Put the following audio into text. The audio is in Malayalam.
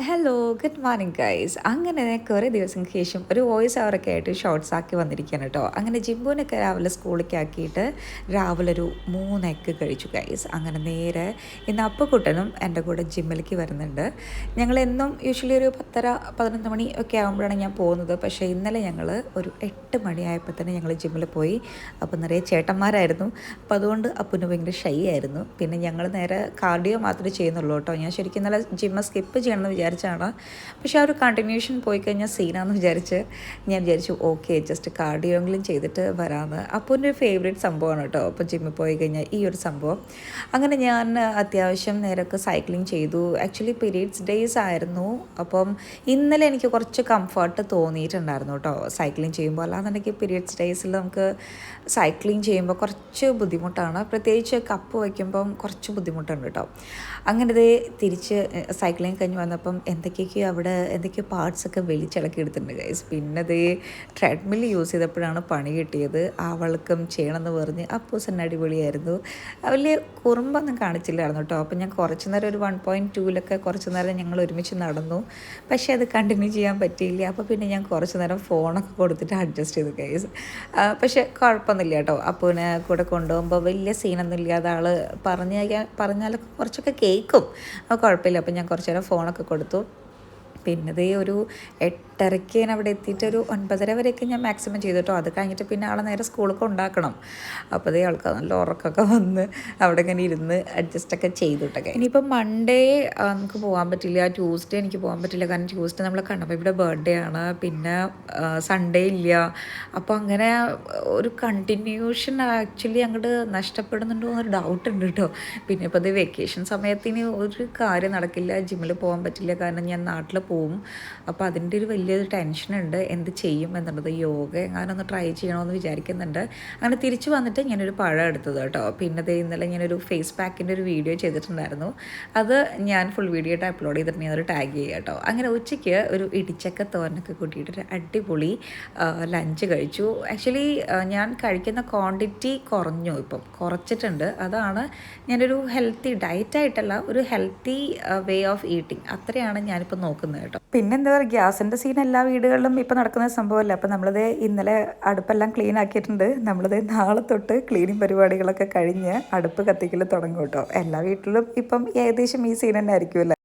Hello good morning guys. അങ്ങനെ കുറേ ദിവസങ്ങൾക്ക് ശേഷം ഒരു വോയിസ് ഓവറൊക്കെ ആയിട്ട് ഷോർട്സ് ആക്കി വന്നിരിക്കുകയാണ് കേട്ടോ. അങ്ങനെ ജിമ്പുവിനൊക്കെ രാവിലെ സ്കൂളിലേക്ക് ആക്കിയിട്ട് രാവിലെ ഒരു 3 എഗ്ഗ് കഴിച്ചു ഗൈസ്. അങ്ങനെ നേരെ ഇന്ന് അപ്പക്കുട്ടനും എൻ്റെ കൂടെ ജിമ്മിലേക്ക് വരുന്നുണ്ട്. ഞങ്ങളെന്നും യൂഷ്വലി ഒരു 10:30-11 മണി ഒക്കെ ആകുമ്പോഴാണ് ഞാൻ പോകുന്നത്. പക്ഷേ ഇന്നലെ ഞങ്ങൾ ഒരു 8 മണിയായപ്പോൾ തന്നെ ഞങ്ങൾ ജിമ്മിൽ പോയി. അപ്പോൾ നിറയെ ചേട്ടന്മാരായിരുന്നു. അപ്പോൾ അതുകൊണ്ട് അപ്പുന് ഭയങ്കര ഷൈ ആയിരുന്നു. പിന്നെ ഞങ്ങൾ നേരെ കാർഡിയോ മാത്രമേ ചെയ്യുന്നുള്ളൂ കേട്ടോ. ഞാൻ ശരിക്കും ഇന്നലെ ജിമ്മ് സ്കിപ്പ് ചെയ്യണമെന്ന് വിചാരിച്ചാണ്. പക്ഷേ ആ ഒരു കണ്ടിന്യൂഷൻ പോയി കഴിഞ്ഞാൽ സീനാന്ന് വിചാരിച്ച് ഞാൻ വിചാരിച്ചു ഓക്കെ ജസ്റ്റ് കാർഡിയോയെങ്കിലും ചെയ്തിട്ട് വരാമെന്ന്. അപ്പോൾ എൻ്റെ ഒരു ഫേവറേറ്റ് സംഭവമാണ് കേട്ടോ. അപ്പോൾ ജിമ്മിൽ പോയി കഴിഞ്ഞാൽ ഈ ഒരു സംഭവം. അങ്ങനെ ഞാൻ അത്യാവശ്യം നേരമൊക്കെ സൈക്ലിംഗ് ചെയ്തു. ആക്ച്വലി പീരീഡ്സ് ഡേയ്സ് ആയിരുന്നു. അപ്പം ഇന്നലെ എനിക്ക് കുറച്ച് കംഫർട്ട് തോന്നിയിട്ടുണ്ടായിരുന്നു കേട്ടോ സൈക്ലിംഗ് ചെയ്യുമ്പോൾ. അല്ലാന്നുണ്ടെങ്കിൽ പീരീഡ്സ് ഡേയ്സിൽ നമുക്ക് സൈക്ലിംഗ് ചെയ്യുമ്പോൾ കുറച്ച് ബുദ്ധിമുട്ടാണ്. പ്രത്യേകിച്ച് കപ്പ് വയ്ക്കുമ്പം കുറച്ച് ബുദ്ധിമുട്ടുണ്ട് കേട്ടോ. അങ്ങനെ ഇതേ തിരിച്ച് സൈക്ലിംഗ് കഴിഞ്ഞ് വന്നപ്പം എന്തൊക്കെയോ പാർട്സൊക്കെ വലിച്ചിളക്കി എടുത്തിട്ടുണ്ട് ഗൈസ്. പിന്നെ അതേ ട്രെഡ്മിൽ യൂസ് ചെയ്തപ്പോഴാണ് പണി കിട്ടിയത്. അവൾക്കും ചെയ്യണമെന്ന് പറഞ്ഞ് അപ്പൂസൻ അടിപൊളിയായിരുന്നു. വലിയ കുറുമ്പൊന്നും കാണിച്ചില്ലായിരുന്നു കേട്ടോ. അപ്പം ഞാൻ കുറച്ച് നേരം ഒരു 1.2 കുറച്ച് നേരം ഞങ്ങൾ ഒരുമിച്ച് നടന്നു. പക്ഷേ അത് കണ്ടിന്യൂ ചെയ്യാൻ പറ്റിയില്ല. അപ്പോൾ പിന്നെ ഞാൻ കുറച്ച് നേരം ഫോണൊക്കെ കൊടുത്തിട്ട് അഡ്ജസ്റ്റ് ചെയ്തു ഗൈസ്. പക്ഷേ കുഴപ്പമൊന്നുമില്ല കേട്ടോ. അപ്പൂനെ കൂടെ കൊണ്ടുപോകുമ്പോൾ വലിയ സീനൊന്നും ഇല്ലാതെ ആൾ പറഞ്ഞാലൊക്കെ കുറച്ചൊക്കെ കേൾക്കും. അപ്പോൾ കുഴപ്പമില്ല. അപ്പോൾ ഞാൻ കുറച്ച് നേരം ഫോണൊക്കെ കൊടുത്തു. പിന്നെ ഇതേ ഒരു 8:30 ഞാൻ അവിടെ എത്തിയിട്ട് ഒരു 9:30 വരെയൊക്കെ ഞാൻ മാക്സിമം ചെയ്തു കേട്ടോ. അത് കഴിഞ്ഞിട്ട് പിന്നെ ആളെ നേരെ സ്കൂളൊക്കെ ഉണ്ടാക്കണം. അപ്പോൾ അതേ ആൾക്ക് നല്ല ഉറക്കമൊക്കെ വന്ന് അവിടെ ഇങ്ങനെ ഇരുന്ന് അഡ്ജസ്റ്റൊക്കെ ചെയ്തിട്ടൊക്കെ. ഇനിയിപ്പോൾ മൺഡേ നമുക്ക് പോകാൻ പറ്റില്ല, ട്യൂസ്ഡേ എനിക്ക് പോകാൻ പറ്റില്ല. കാരണം ട്യൂസ്ഡേ നമ്മൾ കണ്ടപ്പോൾ ഇവിടെ ബർത്ത്ഡേ ആണ്. പിന്നെ സൺഡേ ഇല്ല. അപ്പോൾ അങ്ങനെ ഒരു കണ്ടിന്യൂഷൻ ആക്ച്വലി അങ്ങോട്ട് നഷ്ടപ്പെടുന്നുണ്ടോ എന്നൊരു ഡൗട്ട് ഉണ്ട് കേട്ടോ. പിന്നെ ഇപ്പോൾ അത് വെക്കേഷൻ സമയത്തിന് ഒരു കാര്യം നടക്കില്ല, ജിമ്മിൽ പോകാൻ പറ്റില്ല. കാരണം ഞാൻ നാട്ടിൽ പോവും. അപ്പോൾ അതിൻ്റെ ഒരു വലിയൊരു ടെൻഷനുണ്ട് എന്ത് ചെയ്യും എന്നുള്ളത്. യോഗ എങ്ങാനൊന്ന് ട്രൈ ചെയ്യണമെന്ന് വിചാരിക്കുന്നുണ്ട്. അങ്ങനെ തിരിച്ച് വന്നിട്ട് ഞാനൊരു പഴം എടുത്തത് കേട്ടോ. പിന്നെ ഇന്നലെ ഞാനൊരു ഫേസ് പാക്കിൻ്റെ ഒരു വീഡിയോ ചെയ്തിട്ടുണ്ടായിരുന്നു. അത് ഞാൻ ഫുൾ വീഡിയോ ആയിട്ട് അപ്ലോഡ് ചെയ്തിട്ട് ഞാനൊരു ടാഗ് ചെയ്യുക കേട്ടോ. അങ്ങനെ ഉച്ചയ്ക്ക് ഒരു ഇടിച്ചക്ക തോരനൊക്കെ കൂട്ടിയിട്ടൊരു അടിപൊളി ലഞ്ച് കഴിച്ചു. ആക്ച്വലി ഞാൻ കഴിക്കുന്ന ക്വാണ്ടിറ്റി ഇപ്പം കുറച്ചിട്ടുണ്ട്. അതാണ് ഞാനൊരു ഹെൽത്തി ഡയറ്റായിട്ടല്ല, ഒരു ഹെൽത്തി വേ ഓഫ് ഈറ്റിംഗ് അത്രയാണ് ഞാനിപ്പോൾ നോക്കുന്നത് കേട്ടോ. പിന്നെന്താ പറയുക, ഗ്യാസിൻ്റെ സീൻ എല്ലാ വീടുകളിലും ഇപ്പം നടക്കുന്ന സംഭവമല്ല. അപ്പം നമ്മളിത് ഇന്നലെ അടുപ്പെല്ലാം ക്ലീൻ ആക്കിയിട്ടുണ്ട്. നമ്മളിത് നാളെ തൊട്ട് ക്ലീനിങ് പരിപാടികളൊക്കെ കഴിഞ്ഞ് അടുപ്പ് കത്തിക്കൽ തുടങ്ങും കേട്ടോ. എല്ലാ വീട്ടിലും ഇപ്പം ഏകദേശം ഈ സീൻ തന്നെ ആയിരിക്കുമല്ലോ.